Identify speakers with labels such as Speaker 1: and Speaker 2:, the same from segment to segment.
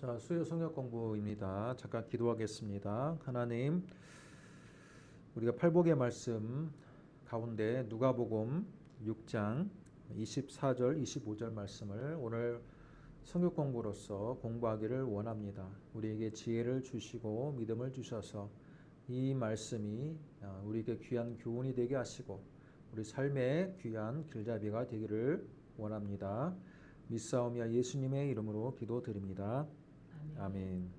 Speaker 1: 자, 수요 성역 공부입니다. 잠깐 기도하겠습니다. 하나님, 우리가 팔복의 말씀 가운데 누가복음 6장 24절, 25절 말씀을 오늘 성역 공부로서 공부하기를 원합니다. 우리에게 지혜를 주시고 믿음을 주셔서 이 말씀이 우리에게 귀한 교훈이 되게 하시고 우리 삶의 귀한 길잡이가 되기를 원합니다. 믿사오며 예수님의 이름으로 기도드립니다. 아멘.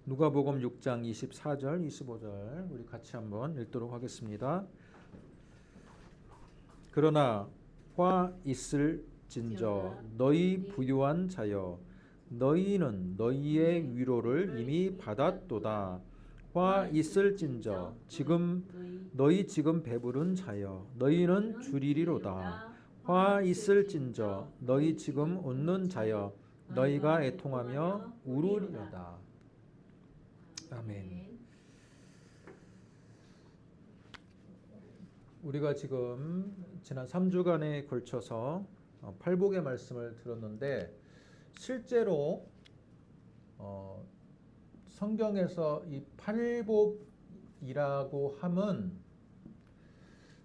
Speaker 1: 누가복음 6장 24절, 25절 우리 같이 한번 읽도록 하겠습니다. 그러나 화 있을진저 너희 부유한 자여 너희는 너희의 위로를 이미 받았도다. 화 있을진저 너희 지금 배부른 자여 너희는 주리리로다. 화 있을진저 너희 지금 웃는 자여 너희가 애통하며 울으리로다. 아멘. 우리가 지금 지난 3주간에 걸쳐서 팔복의 말씀을 들었는데 실제로 성경에서 이 팔복이라고 함은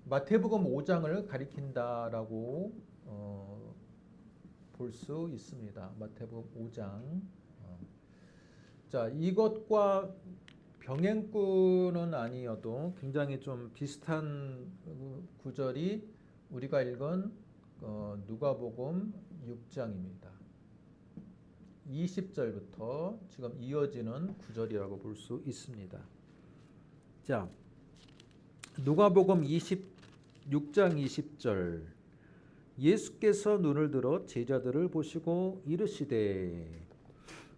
Speaker 1: 마태복음 5장을 가리킨다라고 볼 수 있습니다. 마태복음 5장. 자, 이것과 병행구는 아니어도 굉장히 좀 비슷한 구절이 우리가 읽은 누가복음 6장입니다. 20절부터 지금 이어지는 구절이라고 볼 수 있습니다. 자, 누가복음 6장 20절 예수께서 눈을 들어 제자들을 보시고 이르시되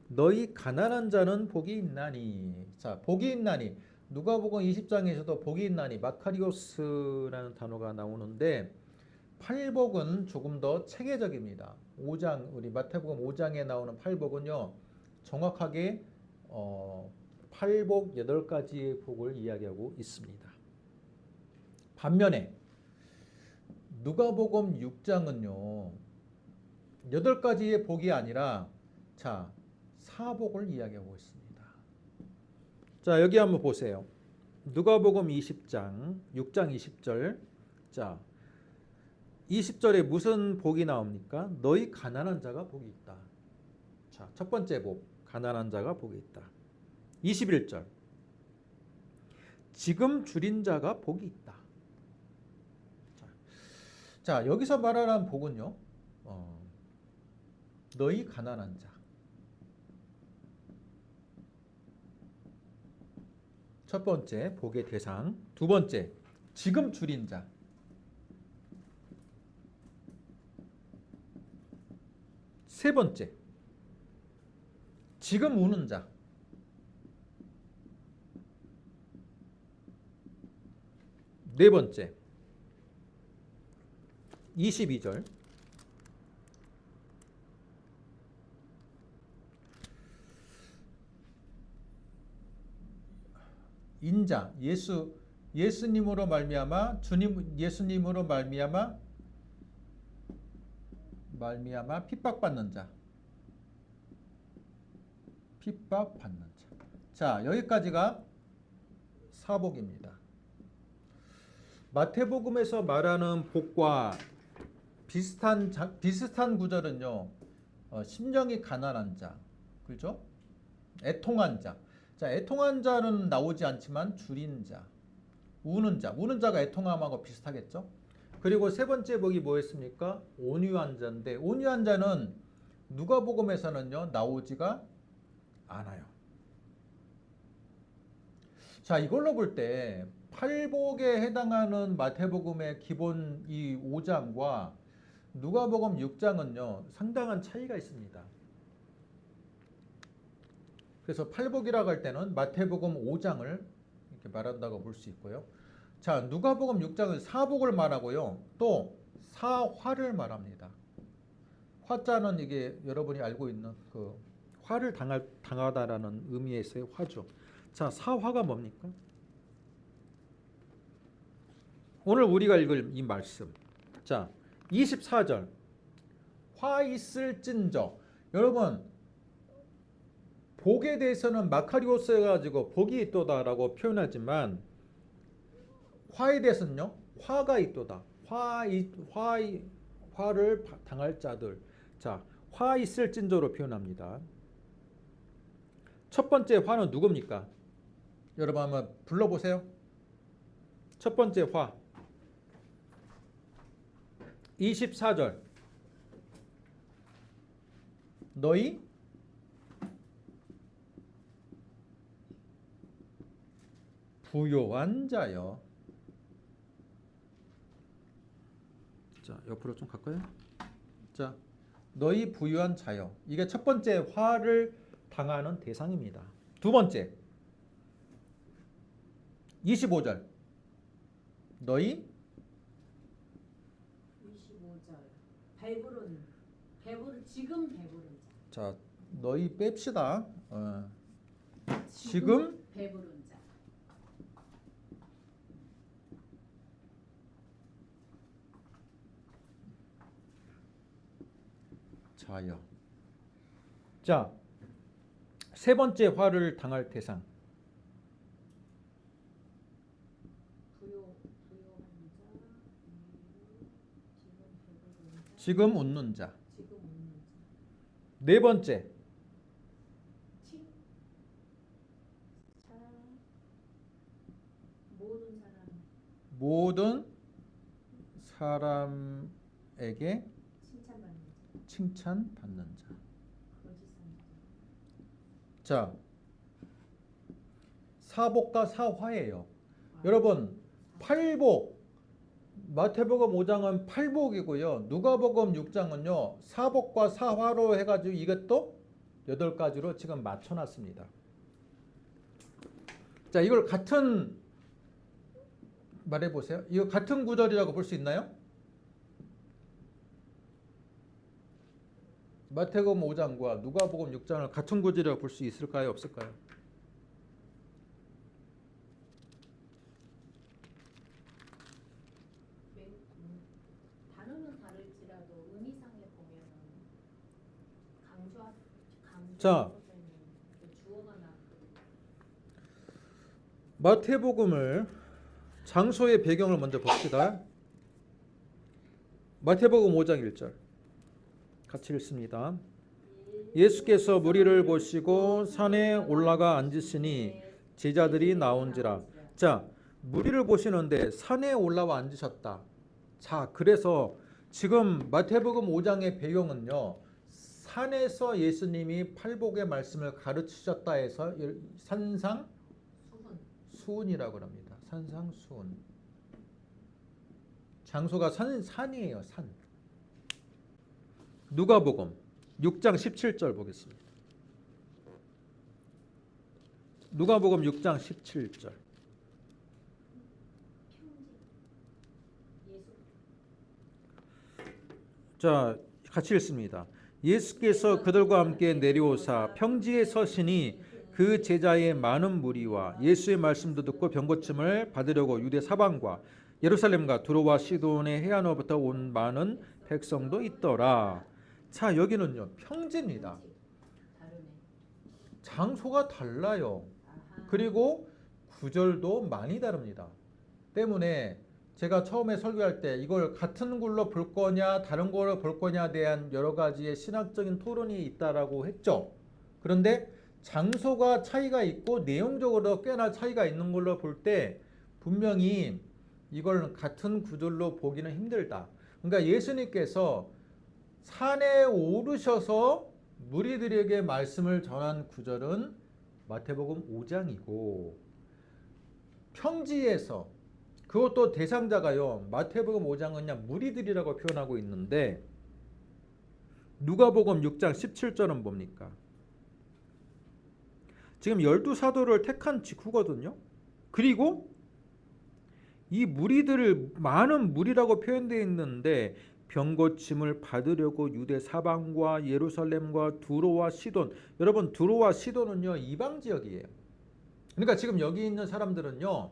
Speaker 1: 너희 가난한 자는 복이 있나니. 자, 복이 있나니. 누가복음 20장에서도 복이 있나니 마카리오스라는 단어가 나오는데 팔복은 조금 더 체계적입니다. 5장 우리 마태복음 5장에 나오는 팔복은요. 정확하게 팔복 8가지의 복을 이야기하고 있습니다. 반면에 누가복음 6장은요. 8가지의 복이 아니라 자, 사복을 이야기하고 있습니다. 자, 여기 한번 보세요. 누가복음 20장 6장 20절. 자, 20절에 무슨 복이 나옵니까? 너희 가난한 자가 복이 있다. 자, 첫 번째 복, 가난한 자가 복이 있다. 21절. 지금 줄인 자가 복이 있다. 자, 여기서 말하는 복은요. 너희 가난한 자. 첫 번째 복의 대상. 두 번째 지금 줄인 자. 세 번째 지금 우는 자. 네 번째 22절 인자. 예수님으로 말미암아 예수님으로 말미암아 핍박받는 자. 핍박받는 자. 자, 여기까지가 사복입니다. 마태복음에서 말하는 복과 비슷한 구절은요. 심령이 가난한 자. 그렇죠? 애통한 자. 자, 애통한 자는 나오지 않지만 줄인 자. 우는 자. 우는 자가 애통함하고 비슷하겠죠? 그리고 세 번째 복이 뭐였습니까? 온유한 자인데 온유한 자는 누가복음에서는요. 나오지가 않아요. 자, 이걸로 볼 때 팔복에 해당하는 마태복음의 기본 이 5장과 누가복음 6장은요. 상당한 차이가 있습니다. 그래서 팔복이라고 할 때는 마태복음 5장을 이렇게 말한다고 볼 수 있고요. 자, 누가복음 6장은 사복을 말하고요. 또 사화를 말합니다. 화자는 이게 여러분이 알고 있는 그 화를 당하다라는 의미에서의 화죠. 자, 사화가 뭡니까? 오늘 우리가 읽을 이 말씀. 자, 24절 화 있을진저. 여러분, 복에 대해서는 마카리오스 해가지고 복이 있도다라고 표현하지만 화에 대해서는요. 화가 있도다. 화를 당할 자들. 자, 화 있을진저로 표현합니다. 첫 번째 화는 누굽니까? 여러분 한번 불러보세요. 첫 번째 화. 24절. 너희 부요한 자여. 자, 옆으로 좀 갈까요? 자, 너희 부유한 자여. 이게 첫 번째 화를 당하는 대상입니다. 두 번째 25절. 너희
Speaker 2: 25절. 지금 배부른 자.
Speaker 1: 자, 너희 뺍시다. 지금
Speaker 2: 배부른 자.
Speaker 1: 자여. 자, 세 번째 화를 당할 대상.
Speaker 2: 부요한 자.
Speaker 1: 지금 웃는 자.
Speaker 2: 지금 웃는 자.
Speaker 1: 네 번째 모든 사람에게 칭찬받는 자. 자, 사복과 사화예요. 여러분, 팔복, 마태복음 5장은 팔복이고요. 누가복음 6장은요. 사복과 사화로 해가지고 이것도 8가지로 지금 맞춰놨습니다. 자, 이걸 같은 말해보세요. 이거 같은 구절이라고 볼 수 있나요? 마태복음 5장과 누가복음 6장을 같은 구절이라고 볼 수 있을까요? 없을까요?
Speaker 2: 단어는 다를지라도 의미상에 보면
Speaker 1: 자,
Speaker 2: 주어가 나왔거든요.
Speaker 1: 마태복음을 장소의 배경을 먼저 봅시다. 마태복음 5장 1절 같이 읽습니다. 예수께서 무리를 보시고 산에 올라가 앉으시니 제자들이 나온지라. 자, 무리를 보시는데 산에 올라와 앉으셨다. 자, 그래서 지금 마태복음 5장의 배경은요. 산에서 예수님이 팔복의 말씀을 가르치셨다 해서 산상수훈이라고 합니다. 산상수훈. 장소가 산이에요. 산. 누가복음 6장 17절 보겠습니다. 누가복음 6장 17절. 자, 같이 읽습니다. 예수께서 그들과 함께 내려오사 평지에 서시니 그 제자의 많은 무리와 예수의 말씀도 듣고 병고침을 받으려고 유대 사방과 예루살렘과 두로와 시돈의 해안으로부터 온 많은 백성도 있더라. 자, 여기는요 평지입니다. 장소가 달라요. 그리고 구절도 많이 다릅니다. 때문에 제가 처음에 설교할 때 이걸 같은 걸로 볼 거냐 다른 걸로 볼 거냐에 대한 여러 가지의 신학적인 토론이 있다라고 했죠. 그런데 장소가 차이가 있고 내용적으로 꽤나 차이가 있는 걸로 볼 때 분명히 이걸 같은 구절로 보기는 힘들다. 그러니까 예수님께서 산에 오르셔서 무리들에게 말씀을 전한 구절은 마태복음 5장이고 평지에서 그것도 대상자가요. 마태복음 5장은 그냥 무리들이라고 표현하고 있는데 누가복음 6장 17절은 뭡니까? 지금 12사도를 택한 직후거든요. 그리고 이 무리들을 많은 무리라고 표현되어 있는데 병고침을 받으려고 유대 사방과 예루살렘과 두로와 시돈. 여러분 두로와 시돈은요 이방 지역이에요. 그러니까 지금 여기 있는 사람들은요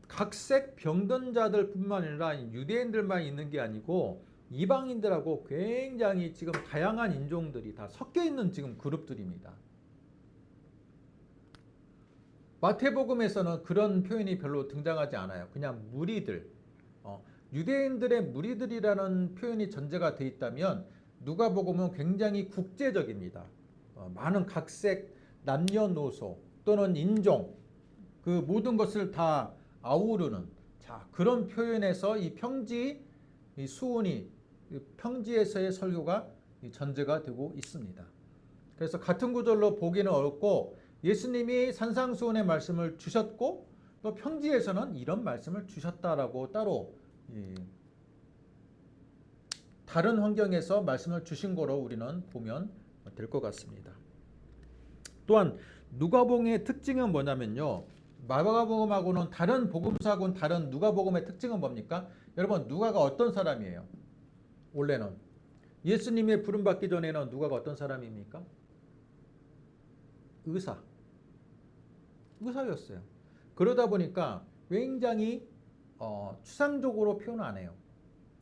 Speaker 1: 각색 병든 자들뿐만 아니라 유대인들만 있는 게 아니고 이방인들하고 굉장히 지금 다양한 인종들이 다 섞여 있는 지금 그룹들입니다. 마태복음에서는 그런 표현이 별로 등장하지 않아요. 그냥 무리들, 유대인들의 무리들이라는 표현이 전제가 돼 있다면 누가복음은 굉장히 국제적입니다. 많은 각색, 남녀노소 또는 인종 그 모든 것을 다 아우르는 자 그런 표현에서 이 평지 이 수훈이 평지에서의 설교가 전제가 되고 있습니다. 그래서 같은 구절로 보기는 어렵고 예수님이 산상수훈의 말씀을 주셨고 또 평지에서는 이런 말씀을 주셨다라고 따로 다른 환경에서 말씀을 주신 거로 우리는 보면 될 것 같습니다. 또한 누가복음의 특징은 뭐냐면요. 마가복음하고는 다른 복음서하고는 다른 누가복음의 특징은 뭡니까? 여러분 누가가 어떤 사람이에요? 원래는 예수님의 부름받기 전에는 누가가 어떤 사람입니까? 의사였어요. 그러다 보니까 굉장히 추상적으로 표현 안 해요.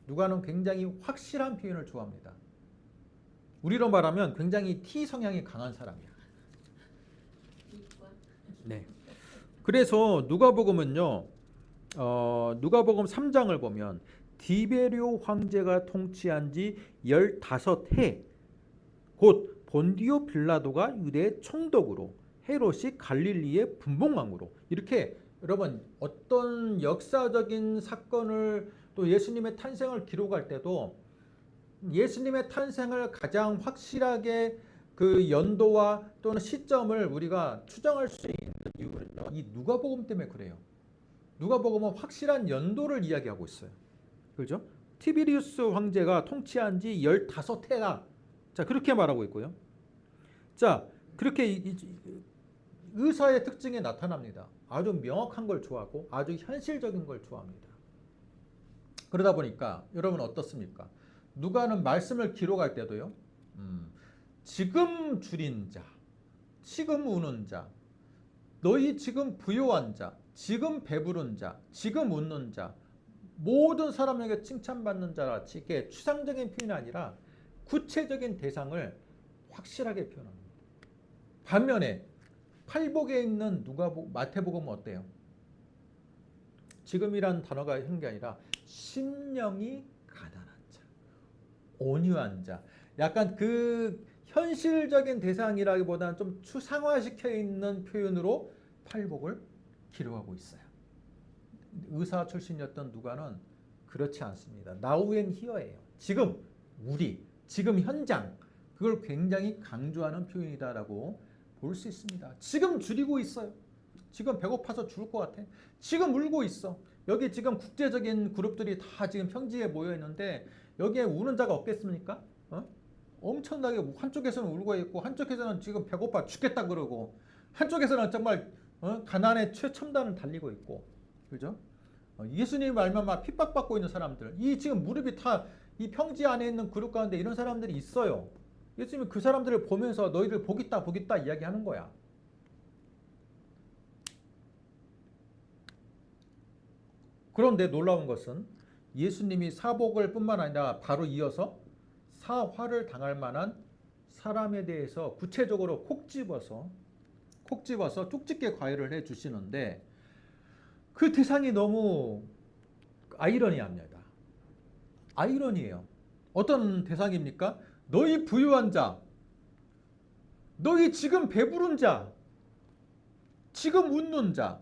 Speaker 1: 누가는 굉장히 확실한 표현을 좋아합니다. 우리로 말하면 굉장히 T 성향이 강한 사람이야.
Speaker 2: 이과.
Speaker 1: 네. 그래서 누가복음은요. 누가복음 3장을 보면 디베리오 황제가 통치한 지 15해 곧 본디오 빌라도가 유대의 총독으로 헤롯이 갈릴리의 분봉왕으로 이렇게 여러분 어떤 역사적인 사건을 또 예수님의 탄생을 기록할 때도 예수님의 탄생을 가장 확실하게 그 연도와 또는 시점을 우리가 추정할 수 있는 이유는요. 이 누가복음 때문에 그래요. 누가복음은 확실한 연도를 이야기하고 있어요. 그렇죠? 티비리우스 황제가 통치한 지 15해가 자 그렇게 말하고 있고요. 자 그렇게 의사의 특징이 나타납니다. 아주 명확한 걸 좋아하고 아주 현실적인 걸 좋아합니다. 그러다 보니까 여러분 어떻습니까? 누가는 말씀을 기록할 때도요. 지금 줄인 자, 지금 우는 자, 너희 지금 부요한 자, 지금 배부른 자, 지금 웃는 자, 모든 사람에게 칭찬받는 자라 이게 추상적인 표현이 아니라 구체적인 대상을 확실하게 표현합니다. 반면에 팔복에 있는 마태복음은 어때요? 지금이란 단어가 한 게 아니라 심령이 가난한 자, 온유한 자, 약간 그 현실적인 대상이라기보다는 좀 추상화시켜 있는 표현으로 팔복을 기록하고 있어요. 의사 출신이었던 누가는 그렇지 않습니다. Now and here예요. 지금 우리, 지금 현장 그걸 굉장히 강조하는 표현이다라고 볼 수 있습니다. 지금 줄이고 있어요. 지금 배고파서 죽을 것 같아. 지금 울고 있어. 여기 지금 국제적인 그룹들이 다 지금 평지에 모여 있는데 여기에 우는 자가 없겠습니까? 엄청나게 한쪽에서는 울고 있고 한쪽에서는 지금 배고파 죽겠다 그러고 한쪽에서는 정말 가난의 최첨단을 달리고 있고 그죠? 예수님 말만 막 핍박받고 있는 사람들 이 지금 무릎이 다 이 평지 안에 있는 그룹 가운데 이런 사람들이 있어요. 예수님이 그 사람들을 보면서 너희들 복있다 복있다 이야기하는 거야. 그런데 놀라운 것은 예수님이 사복을 뿐만 아니라 바로 이어서 사화를 당할 만한 사람에 대해서 구체적으로 콕 집어서 뚝집게 과외를 해 주시는데 그 대상이 너무 아이러니합니다. 아이러니예요. 어떤 대상입니까? 너희 부유한 자, 너희 지금 배부른 자, 지금 웃는 자,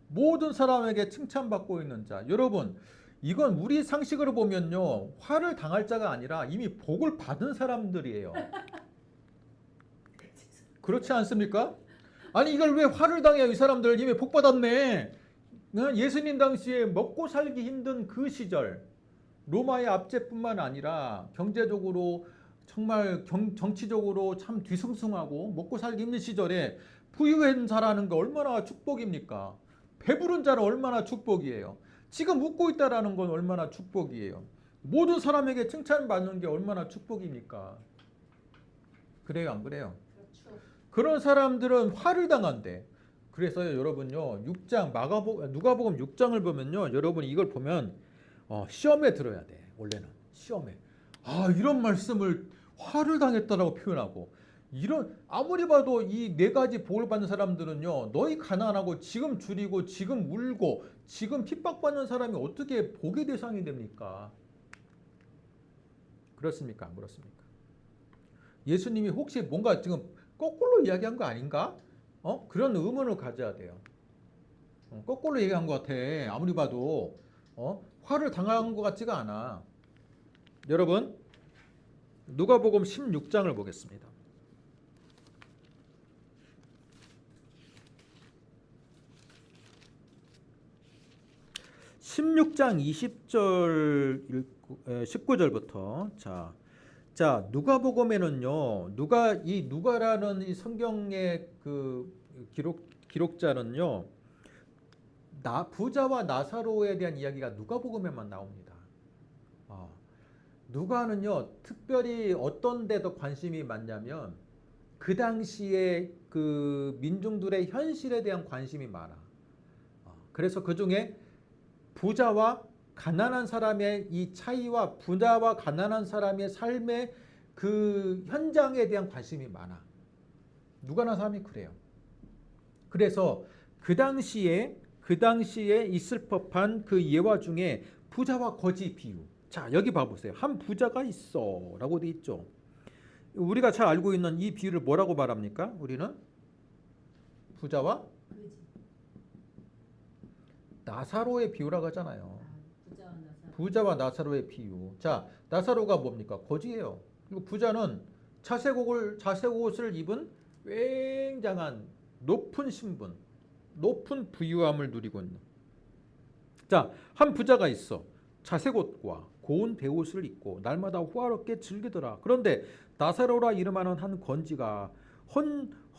Speaker 1: 모든 사람에게 칭찬받고 있는 자. 여러분, 이건 우리 상식으로 보면요. 화를 당할 자가 아니라 이미 복을 받은 사람들이에요. 그렇지 않습니까? 아니 이걸 왜 화를 당해요? 이 사람들 이미 복 받았네. 예수님 당시에 먹고 살기 힘든 그 시절 로마의 압제뿐만 아니라 경제적으로 정말 정치적으로 참 뒤숭숭하고 먹고 살기 힘든 시절에 부유한 자라는 게 얼마나 축복입니까? 배부른 자는 얼마나 축복이에요. 지금 웃고 있다라는 건 얼마나 축복이에요. 모든 사람에게 칭찬받는 게 얼마나 축복입니까? 그래요, 안 그래요?
Speaker 2: 그렇죠.
Speaker 1: 그런 사람들은 화를 당한대. 그래서 여러분요, 6장 누가복음 6장을 보면요, 여러분 이걸 보면 시험에 들어야 돼. 원래는 시험에 이런 말씀을 화를 당했다라고 표현하고 이런 아무리 봐도 이 네 가지 복을 받는 사람들은요, 너희 가난하고 지금 줄이고 지금 울고 지금 핍박받는 사람이 어떻게 복의 대상이 됩니까? 그렇습니까? 안 그렇습니까? 예수님이 혹시 뭔가 지금 거꾸로 이야기한 거 아닌가? 그런 의문을 가져야 돼요. 거꾸로 얘기한 것 같아. 아무리 봐도 화를 당한 것 같지가 않아. 여러분, 누가복음 16장을 보겠습니다. 16장 20절 19절부터 자 누가복음에는요. 누가라는 이 성경의 그 기록자는요. 부자와 나사로에 대한 이야기가 누가복음에만 나옵니다. 누가는요. 특별히 어떤 데도 관심이 많냐면 그 당시에 그 민중들의 현실에 대한 관심이 많아. 그래서 그 중에 부자와 가난한 사람의 이 차이와 부자와 가난한 사람의 삶의 그 현장에 대한 관심이 많아. 누가나 사람이 그래요. 그래서 그 당시에 있을 법한 그 예화 중에 부자와 거지 비유. 자, 여기 봐보세요. 한 부자가 있어 라고 돼 있죠. 우리가 잘 알고 있는 이 비유를 뭐라고 말합니까? 우리는 부자와 나사로의 비유라고 하잖아요. 부자와 나사로의 비유. 자, 나사로가 뭡니까? 거지예요. 그리고 부자는 자색 옷을 입은 굉장한 높은 신분, 높은 부유함을 누리고 있는. 자, 한 부자가 있어. 자색 옷과 고운 베옷을 입고 날마다 호화롭게 즐기더라. 그런데 나사로라 이름하는 한 건지가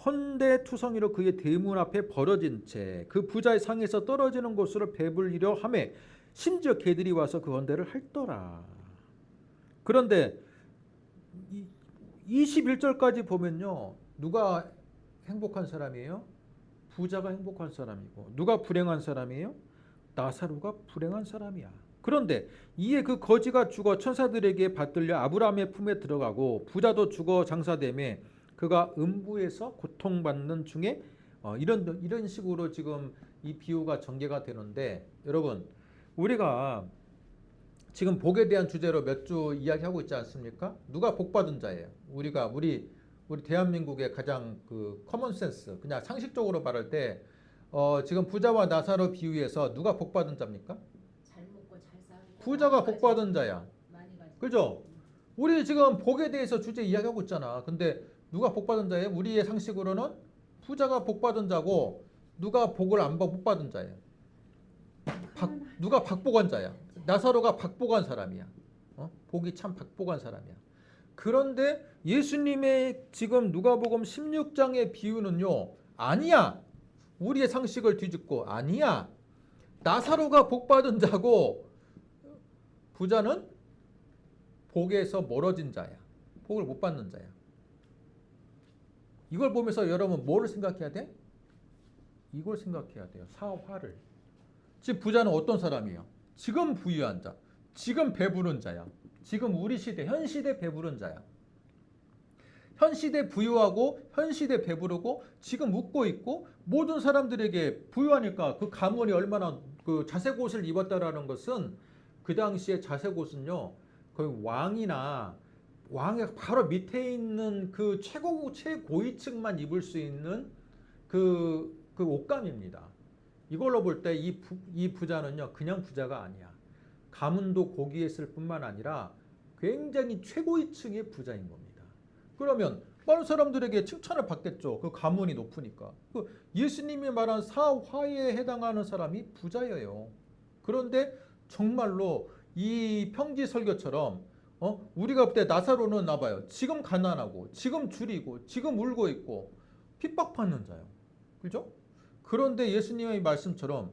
Speaker 1: 헌대투성이로 그의 대문 앞에 벌어진 채 그 부자의 상에서 떨어지는 곳으로 배불리려 하매 심지어 개들이 와서 그 헌대를 핥더라. 그런데 21절까지 보면요. 누가 행복한 사람이에요? 부자가 행복한 사람이고. 누가 불행한 사람이에요? 나사로가 불행한 사람이야. 그런데 이에 그 거지가 죽어 천사들에게 받들려 아브라함의 품에 들어가고 부자도 죽어 장사되매 그가 음부에서 고통받는 중에 이런 식으로 지금 이 비유가 전개가 되는데, 여러분 우리가 지금 복에 대한 주제로 몇 주 이야기하고 있지 않습니까? 누가 복 받은 자예요? 우리 대한민국의 가장 그 커먼 센스, 그냥 상식적으로 말할 때 지금 부자와 나사로 비유에서 누가 복 받은 자입니까?
Speaker 2: 잘 먹고 잘 살고
Speaker 1: 부자가 복 받은 자야.
Speaker 2: 많이 가지고.
Speaker 1: 그죠? 우리 지금 복에 대해서 주제 이야기하고 있잖아. 근데 누가 복 받은 자예요? 우리의 상식으로는 부자가 복 받은 자고 누가 복을 못 받은 자예요. 누가 박복한 자야. 나사로가 박복한 사람이야. 복이 참 박복한 사람이야. 그런데 예수님의 지금 누가복음 16장의 비유는요. 아니야. 우리의 상식을 뒤집고 아니야. 나사로가 복 받은 자고 부자는 복에서 멀어진 자야. 복을 못 받는 자야. 이걸 보면서 여러분 뭐를 생각해야 돼? 이걸 생각해야 돼요. 사화를. 즉 부자는 어떤 사람이에요? 지금 부유한 자, 지금 배부른 자야. 지금 우리 시대, 현 시대 배부른 자야. 현 시대 부유하고 현 시대 배부르고 지금 웃고 있고 모든 사람들에게 부유하니까 그 가문이 얼마나 그 자색 옷을 입었다라는 것은 그 당시에 자색 옷은요 거의 왕의 바로 밑에 있는 그 최고위층만 입을 수 있는 그 옷감입니다. 이걸로 볼 때 이 부자는요 그냥 부자가 아니야. 가문도 고귀했을 뿐만 아니라 굉장히 최고위층의 부자인 겁니다. 그러면 많은 사람들에게 칭찬을 받겠죠. 그 가문이 높으니까. 그 예수님이 말한 사화에 해당하는 사람이 부자예요. 그런데 정말로 이 평지 설교처럼 우리가 볼 때 나사로는 나봐요. 지금 가난하고 지금 줄이고 지금 울고 있고 핍박받는 자요. 그죠? 그런데 예수님의 말씀처럼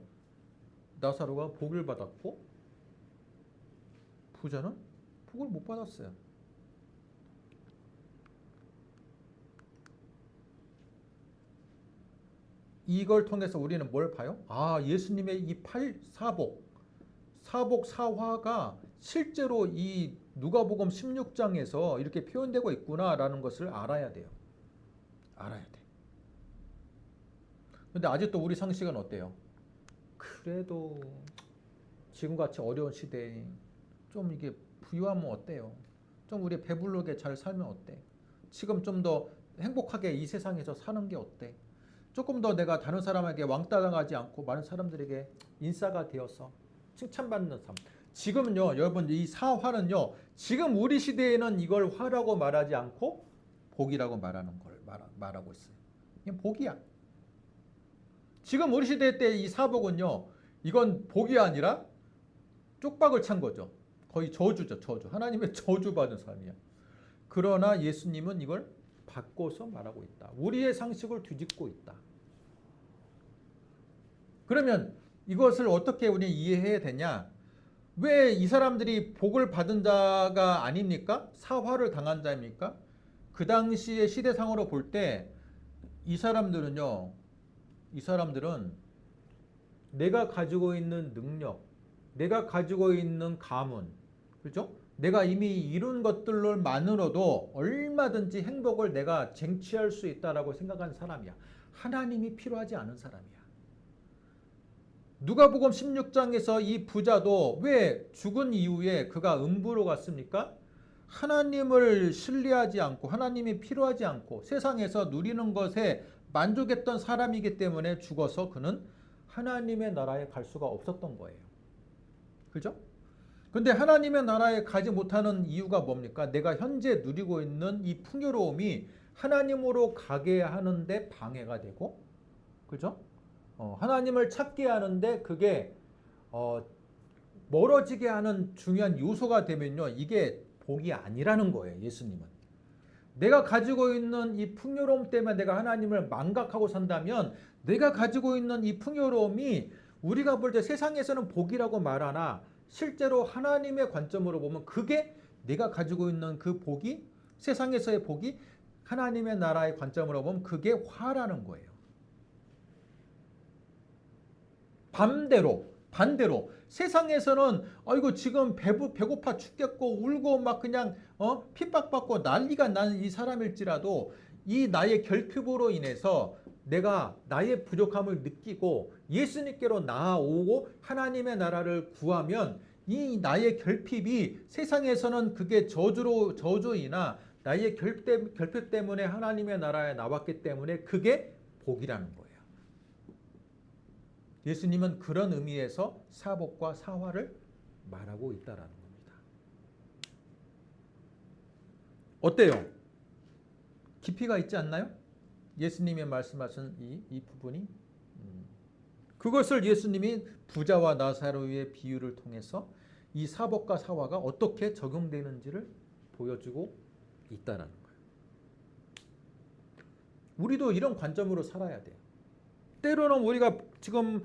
Speaker 1: 나사로가 복을 받았고 부자는 복을 못 받았어요. 이걸 통해서 우리는 뭘 봐요? 예수님의 이 사화가 실제로 이 누가복음 16장에서 이렇게 표현되고 있구나라는 것을 알아야 돼요. 알아야 돼. 근데 아직도 우리 상식은 어때요? 그래도 지금같이 어려운 시대에 좀 이게 부유하면 어때요? 좀 우리 배부르게 잘 살면 어때? 지금 좀 더 행복하게 이 세상에서 사는 게 어때? 조금 더 내가 다른 사람에게 왕따 당하지 않고 많은 사람들에게 인싸가 되어서 칭찬받는 삶. 지금은요, 여러분 이 사화는요, 지금 우리 시대에는 이걸 화라고 말하지 않고 복이라고 말하는 걸 말하고 있어요. 그냥 복이야. 지금 우리 시대 때 이 사복은요, 이건 복이 아니라 쪽박을 찬 거죠. 거의 저주죠, 저주. 하나님의 저주받은 삶이야. 그러나 예수님은 이걸 바꿔서 말하고 있다. 우리의 상식을 뒤집고 있다. 그러면 이것을 어떻게 우리는 이해해야 되냐? 왜 이 사람들이 복을 받은 자가 아닙니까? 사화를 당한 자입니까? 그 당시의 시대상으로 볼 때 이 사람들은요, 이 사람들은 내가 가지고 있는 능력, 내가 가지고 있는 가문, 그렇죠? 내가 이미 이룬 것들만으로도 얼마든지 행복을 내가 쟁취할 수 있다라고 생각하는 사람이야. 하나님이 필요하지 않은 사람이야. 누가복음 16장에서 이 부자도 왜 죽은 이후에 그가 음부로 갔습니까? 하나님을 신뢰하지 않고 하나님이 필요하지 않고 세상에서 누리는 것에 만족했던 사람이기 때문에 죽어서 그는 하나님의 나라에 갈 수가 없었던 거예요. 그죠? 근데 하나님의 나라에 가지 못하는 이유가 뭡니까? 내가 현재 누리고 있는 이 풍요로움이 하나님으로 가게 하는데 방해가 되고, 그죠? 하나님을 찾게 하는데 그게 멀어지게 하는 중요한 요소가 되면요, 이게 복이 아니라는 거예요. 예수님은 내가 가지고 있는 이 풍요로움 때문에 내가 하나님을 망각하고 산다면 내가 가지고 있는 이 풍요로움이 우리가 볼 때 세상에서는 복이라고 말하나 실제로 하나님의 관점으로 보면 그게 내가 가지고 있는 그 복이 세상에서의 복이 하나님의 나라의 관점으로 보면 그게 화라는 거예요. 반대로 세상에서는 이거 지금 배고파 죽겠고 울고 막 그냥 핍박받고 난리가 나는 이 사람일지라도 이 나의 결핍으로 인해서 내가 나의 부족함을 느끼고 예수님께로 나아오고 하나님의 나라를 구하면 이 나의 결핍이 세상에서는 그게 저주이나 나의 결핍 때문에 하나님의 나라에 나왔기 때문에 그게 복이라는 거예요. 예수님은 그런 의미에서 사복과 사화를 말하고 있다라는 겁니다. 어때요? 깊이가 있지 않나요? 예수님이 말씀하신 이 부분이 그것을 예수님이 부자와 나사로의 비유를 통해서 이 사복과 사화가 어떻게 적용되는지를 보여주고 있다라는 거예요. 우리도 이런 관점으로 살아야 돼요. 때로는 우리가 지금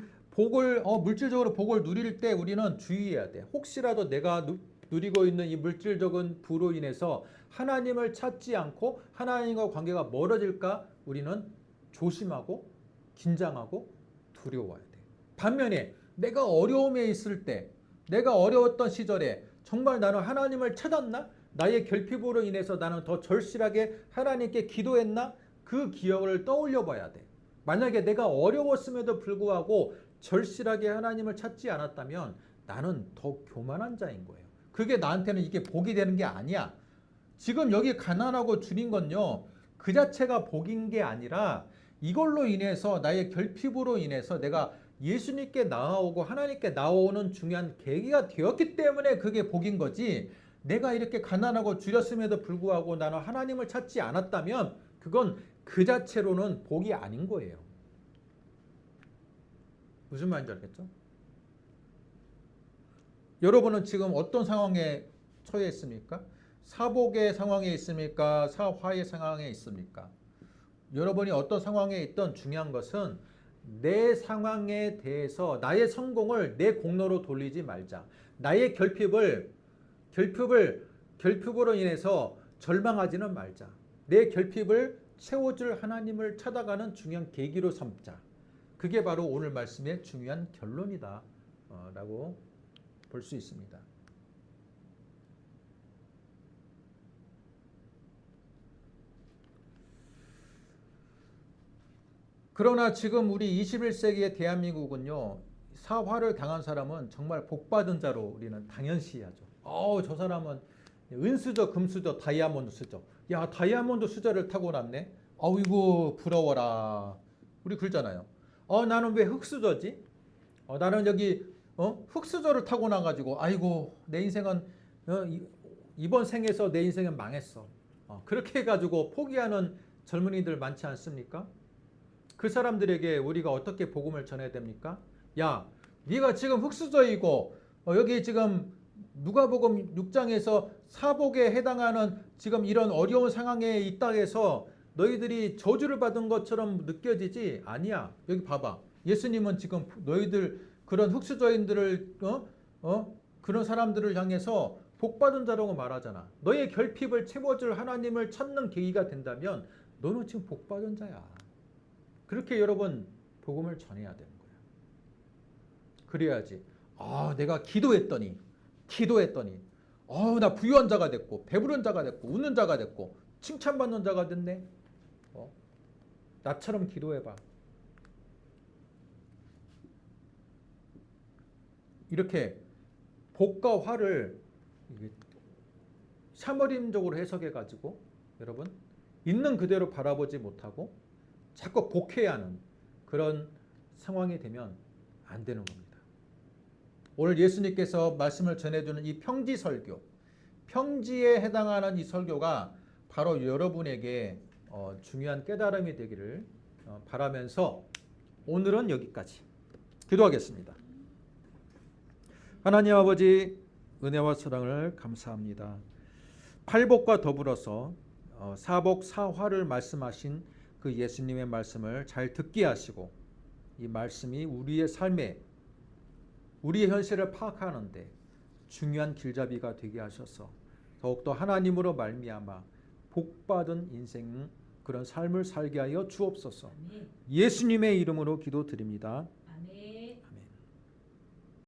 Speaker 1: 물질적으로 복을 누릴 때 우리는 주의해야 돼. 혹시라도 내가 누리고 있는 이 물질적인 부로 인해서 하나님을 찾지 않고 하나님과 관계가 멀어질까 우리는 조심하고 긴장하고 두려워해야 돼. 반면에 내가 어려움에 있을 때, 내가 어려웠던 시절에 정말 나는 하나님을 찾았나? 나의 결핍으로 인해서 나는 더 절실하게 하나님께 기도했나? 그 기억을 떠올려 봐야 돼. 만약에 내가 어려웠음에도 불구하고 절실하게 하나님을 찾지 않았다면 나는 더 교만한 자인 거예요. 그게 나한테는 이게 복이 되는 게 아니야. 지금 여기 가난하고 줄인 건요, 그 자체가 복인 게 아니라 이걸로 인해서 나의 결핍으로 인해서 내가 예수님께 나아오고 하나님께 나오는 중요한 계기가 되었기 때문에 그게 복인 거지. 내가 이렇게 가난하고 줄였음에도 불구하고 나는 하나님을 찾지 않았다면 그건 그 자체로는 복이 아닌 거예요. 무슨 말인지 알겠죠? 여러분은 지금 어떤 상황에 처해 있습니까? 사복의 상황에 있습니까? 사화의 상황에 있습니까? 여러분이 어떤 상황에 있던 중요한 것은 내 상황에 대해서 나의 성공을 내 공로로 돌리지 말자. 나의 결핍으로 인해서 절망하지는 말자. 내 결핍을 채워줄 하나님을 찾아가는 중요한 계기로 삼자. 그게 바로 오늘 말씀의 중요한 결론이다 라고 볼 수 있습니다. 그러나 지금 우리 21세기의 대한민국은요. 사화를 당한 사람은 정말 복받은 자로 우리는 당연시하죠. 저 사람은 은수저, 금수저, 다이아몬드 수저. 야, 다이아몬드 수저를 타고났네. 이거 부러워라. 우리 그러잖아요. 나는 왜 흙수저지? 나는 여기 흙수저를 타고나가지고 아이고 내 인생은 이번 생에서 내 인생은 망했어. 그렇게 해가지고 포기하는 젊은이들 많지 않습니까? 그 사람들에게 우리가 어떻게 복음을 전해야 됩니까? 야, 네가 지금 흙수저이고 여기 지금 누가복음 6장에서 사복에 해당하는 지금 이런 어려운 상황에 있다 해서 너희들이 저주를 받은 것처럼 느껴지지? 아니야. 여기 봐봐. 예수님은 지금 너희들 그런 흙수저인들을 그런 사람들을 향해서 복받은 자라고 말하잖아. 너의 결핍을 채워줄 하나님을 찾는 계기가 된다면 너는 지금 복받은 자야. 그렇게 여러분 복음을 전해야 되는 거야. 그래야지. 내가 기도했더니 나 부유한 자가 됐고 배부른 자가 됐고 웃는 자가 됐고 칭찬받는 자가 됐네. 나처럼 기도해봐. 이렇게 복과 화를 샤머림적으로 해석해가지고 여러분 있는 그대로 바라보지 못하고 자꾸 복해야 하는 그런 상황이 되면 안 되는 겁니다. 오늘 예수님께서 말씀을 전해주는 이 평지 설교, 평지에 해당하는 이 설교가 바로 여러분에게 중요한 깨달음이 되기를 바라면서 오늘은 여기까지 기도하겠습니다. 하나님 아버지 은혜와 사랑을 감사합니다. 팔복과 더불어서 사복 사화를 말씀하신 그 예수님의 말씀을 잘 듣게 하시고 이 말씀이 우리의 삶에 우리의 현실을 파악하는데 중요한 길잡이가 되게 하셔서 더욱더 하나님으로 말미암아 복받은 인생 그런 삶을 살게 하여 주옵소서. 예수님의 이름으로 기도드립니다.